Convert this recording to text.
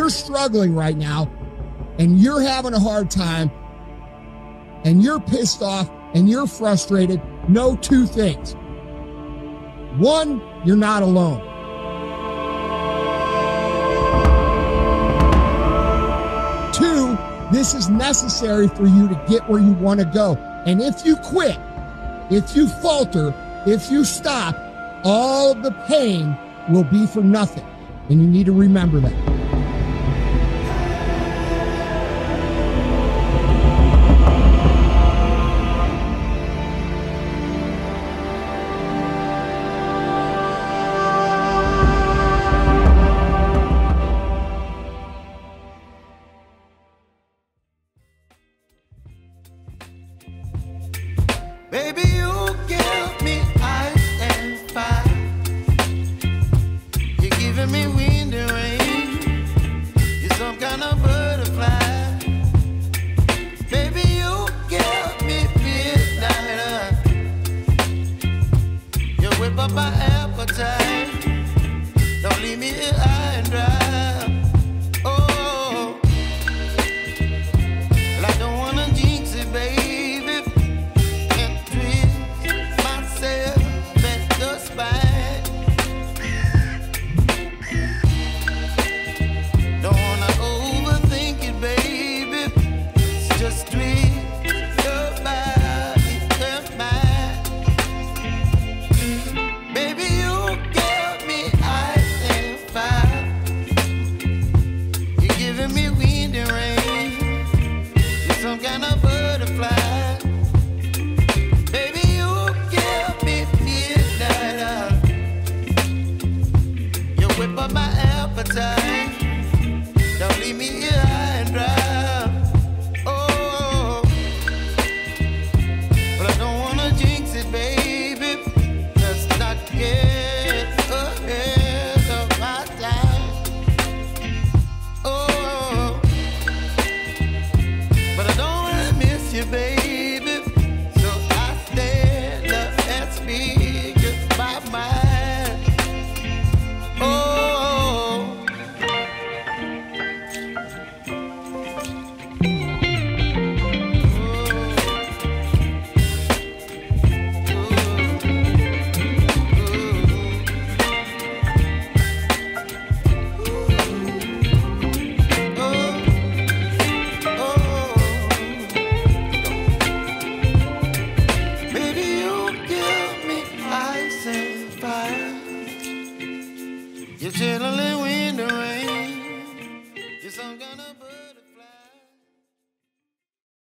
you're struggling right now and you're having a hard time and you're pissed off and you're frustrated, know two things. One, you're not alone. Two, this is necessary for you to get where you want to go. And if you quit, if you falter, if you stop, all of the pain will be for nothing. And you need to remember that. Baby, you give me ice and fire. You're giving me wind and rain. You're some kind of butterfly. Baby, you give me midnight. You whip up my appetite. Don't leave me here high and dry. Oh, well, I don't wanna jinx it, baby. Don't leave me here high and dry. Oh, but I don't wanna jinx it, baby. Let's not get ahead of my time. Oh, but I don't wanna miss you, baby. So I stand up and speak my mind. Oh. You're chilling in wind and rain. You're some kind of bird.